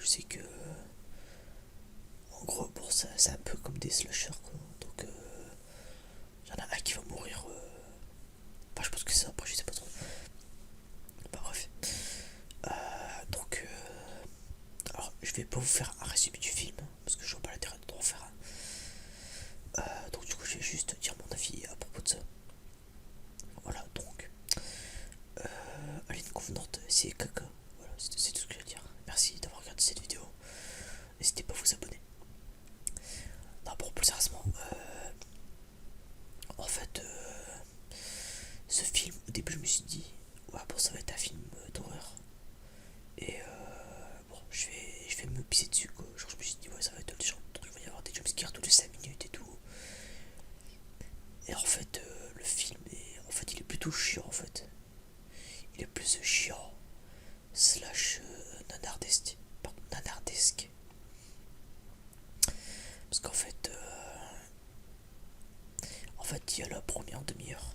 sais que en gros, bon, ça, c'est un peu comme des slashers, quoi. Donc, y en a un qui va mourir. Enfin, je pense que c'est ça, après, je sais pas trop. Bah, bref. Donc, alors, je vais pas vous faire un résumé du film, parce que je vois pas l'intérêt d'en faire un. Donc, du coup, je vais juste dire mon avis à propos de ça. Voilà, donc, Aline Convenante, c'est caca. Voilà, c'est tout ce que je vais dire. Merci d'avoir regardé cette vidéo. N'hésitez pas à vous abonner. Non, bon, plus sérieusement, en fait, ce film, au début, je me suis dit, ouais, bon, ça va être un film d'horreur. Et bon, je vais me pisser dessus, quoi. Genre, je me suis dit, ouais, ça va être le genre de truc, il va y avoir des jumpscares toutes les 5 minutes et tout. Et en fait, le film est. En fait, il est plutôt chiant, en fait. Il est plus chiant, slash nanardesque. Pardon, nanardesque. Parce qu'en fait, il y a la première demi-heure.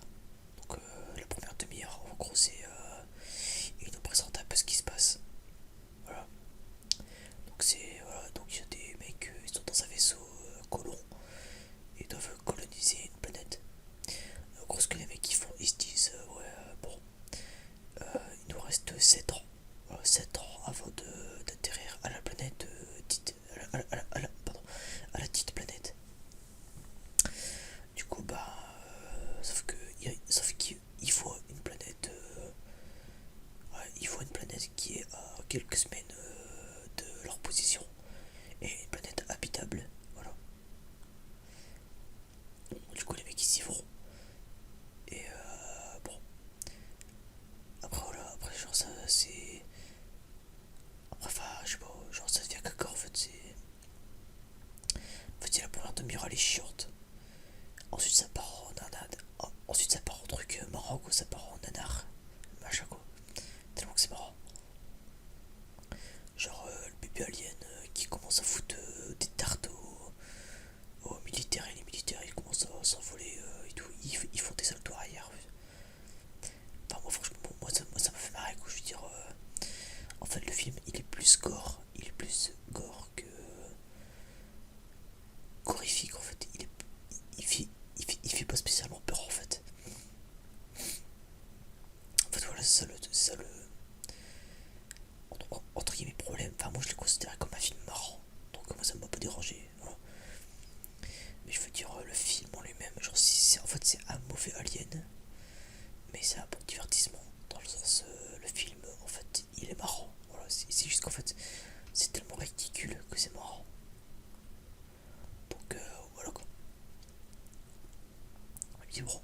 Donc, la première demi-heure, en gros, c'est. Il nous présente un peu ce qui se passe. Voilà. Donc, c'est. Voilà, donc il y a des mecs, ils sont dans un vaisseau colon. Et doivent coloniser une planète. En gros, ce que les mecs ils font, ils se disent, ouais, bon, il nous reste 7 ans. Voilà, 7 ans avant d'atterrir à la planète dite. Pardon, à la dite planète. Du coup, bah. Sauf qu'il faut une planète. Ouais, il faut une planète qui est à quelques semaines de leur position. Et une planète habitable. Voilà. Du coup, les mecs ils s'y vont. Et bon. Après, voilà. Après, genre, ça c'est. Après, enfin, je sais pas. Genre, ça devient caca en fait. En fait, la première demi-heure elle est chiante. Ensuite, ça part en nanade. Ensuite, ça part en truc marrant, quoi. Ça part en nanar. Machin, quoi. Tellement que c'est marrant. Genre, le bébé alien qui commence à foutre des tartes aux militaires, et les militaires ils commencent à s'envoler et tout. Ils font des saltos arrière. Enfin, moi, franchement, moi ça m'a fait marrer, quoi. Je veux dire, en fait, le film il est plus gore. Il est plus gore que. Horrifique en fait. Il fait pas spécialement peur en fait. En fait, voilà, c'est ça le entre guillemets problème. Enfin, moi je l'ai considéré comme un film marrant. Donc, moi ça m'a pas dérangé. Voilà. Mais je veux dire, le film en lui-même, genre, en fait, c'est un mauvais alien. Mais c'est un bon divertissement. Dans le sens, le film, en fait, il est marrant. Voilà, c'est juste qu'en fait, c'est tellement ridicule que c'est marrant. Donc, voilà quoi. Et puis bon.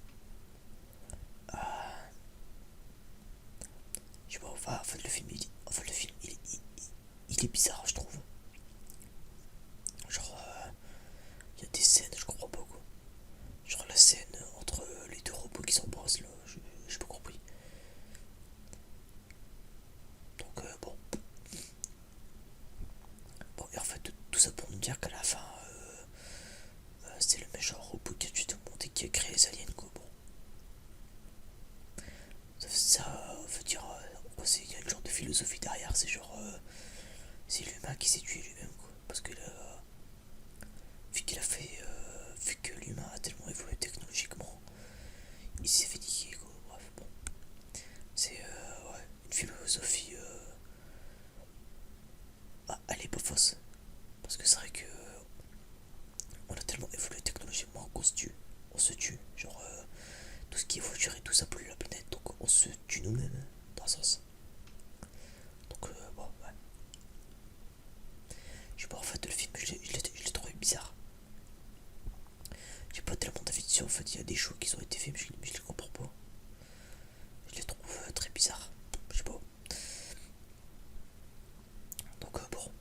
Euh, je sais pas, enfin, en fait, le film, il est bizarre, je trouve. Genre, il y a des scènes, je comprends pas quoi. Genre la scène entre les deux robots qui s'embrassent là, j'ai pas compris. Donc bon. Bon, et en fait, tout ça pour nous dire qu'à la fin, c'est le méchant robot qui a tué tout le monde et qui a créé les aliens quoi. Bon. Ça veut dire, il y a une genre de philosophie derrière, c'est genre, c'est l'humain qui s'est tué lui-même quoi. Parce que là, vu qu'il a fait, vu que l'humain a tellement évolué technologiquement, il s'est fait niquer quoi. Bref, bon. C'est ouais, une philosophie. Bah, elle est pas fausse. Parce que c'est vrai que on a tellement évolué technologiquement qu'on se tue. On se tue. Genre, tout ce qui est voiture et tout ça pollue la planète. Donc on se tue nous-mêmes, dans un sens. Donc, bon, ouais. Je sais pas, en fait, le film, je l'ai trouvé bizarre. J'ai pas tellement d'avis dessus. En fait, il y a des choix qui ont été faits, mais je les comprends pas. Je les trouve très bizarres. Je sais pas. Donc, bon.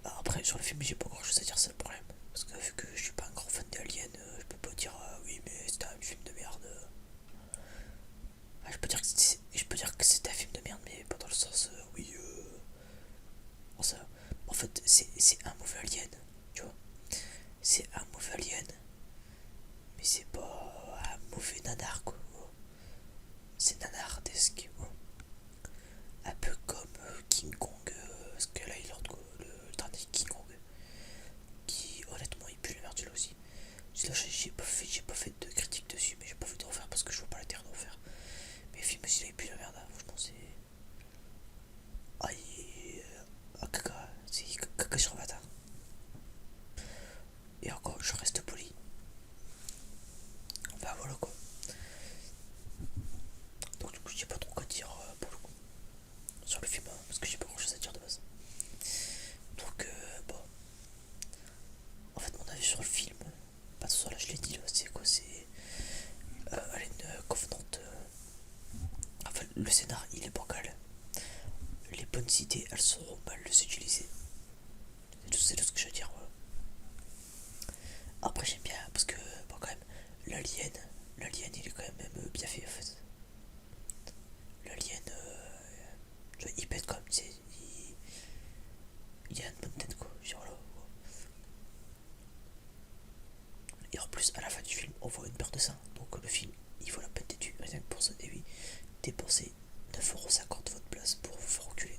Bah, après, sur le film, j'ai pas grand chose à dire, c'est le problème. Parce que vu que je suis pas un grand fan d'Alien, je peux pas dire oui, mais c'était un film de merde. Ah, je peux dire que c'était un film de merde, mais pas dans le sens oui. Bon, ça, en fait, c'est un mauvais Alien, tu vois. C'est un mauvais Alien, mais c'est pas un mauvais nanar, quoi. C'est nanardesque, quoi. Un peu comme King Kong, Skull Island, quoi. Le bonnes idées, elles sauront mal les utiliser. C'est tout ce que je veux dire. Voilà. Après, j'aime bien parce que, bon, quand même, l'alien, il est quand même bien fait en fait. L'alien, tu vois, il pète quand même, tu sais, il a une bonne tête quoi. Genre, voilà. Et en plus, à la fin du film, on voit une paire de seins. Donc le film, il vaut la peine d'être vu. Rien que pour ça. Et oui, dépensez 9,50€ de votre place pour vous faire reculer.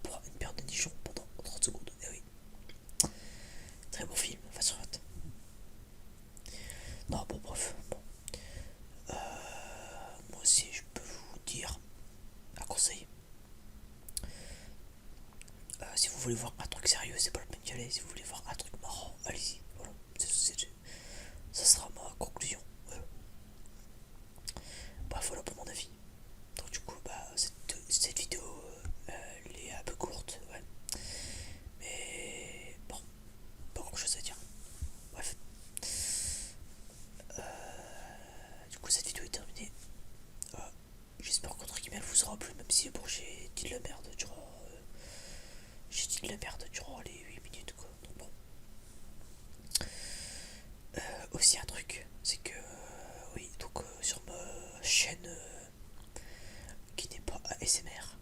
Pour une paire de nichons pendant 30 secondes. Et oui. Très bon film, 20 sur 20. Non, bon, bref. Bon. Moi aussi, je peux vous dire un conseil. Si vous voulez voir un truc sérieux, c'est pas la peine d'y aller. Si vous voulez voir un truc marrant, allez-y. Voilà. Ça sera ma conclusion. Voilà. Bref, voilà pour mon avis. Donc du coup, cette vidéo, elle est un peu courte, ouais. Mais bon, pas grand chose à dire. Bref. Du coup, cette vidéo est terminée. Euh, J'espère qu'entre guillemets elle vous aura plu, même si bon, j'ai dit de la merde durant les 8 minutes quoi. Donc bon. Aussi un truc, c'est que oui, donc sur ma chaîne qui n'est pas ASMR,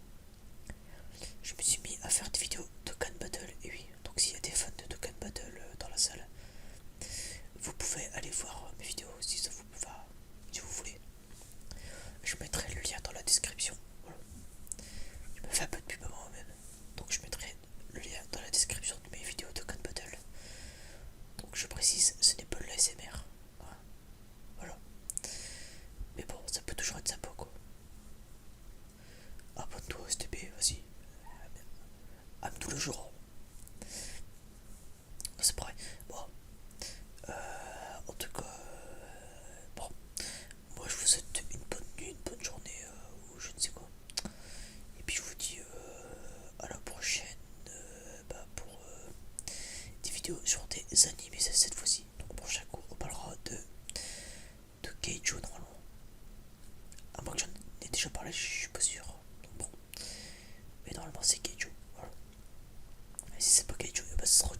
je me suis mis à faire des vidéos de Dokkan Battle. Et oui, donc s'il y a des fans de Dokkan Battle dans la salle, vous pouvez aller voir mes vidéos si ça vous va, si vous voulez. Je mettrai le lien dans la description. Voilà. Je me fais un peu de pub à moi-même. Donc je mettrai le lien dans la description de mes vidéos de Dokkan Battle. Donc je précise, ce n'est pas de l'ASMR. Voilà. Mais bon, ça peut toujours être sympa quoi. Abonne-toi au STB, vas-y. Ame tout le jour. C'est pareil. Bon. En tout cas, bon. Moi je vous souhaite une bonne nuit, une bonne journée, ou je ne sais quoi. Et puis je vous dis à la prochaine pour des vidéos sur des animés cette fois-ci. Donc prochain coup on parlera de Keijo normalement. À moins que j'en ai déjà parlé, je suis pas sûr. Donc bon. Mais normalement c'est Keijo. Voilà. Et si c'est pas Keijo, bah, ce sera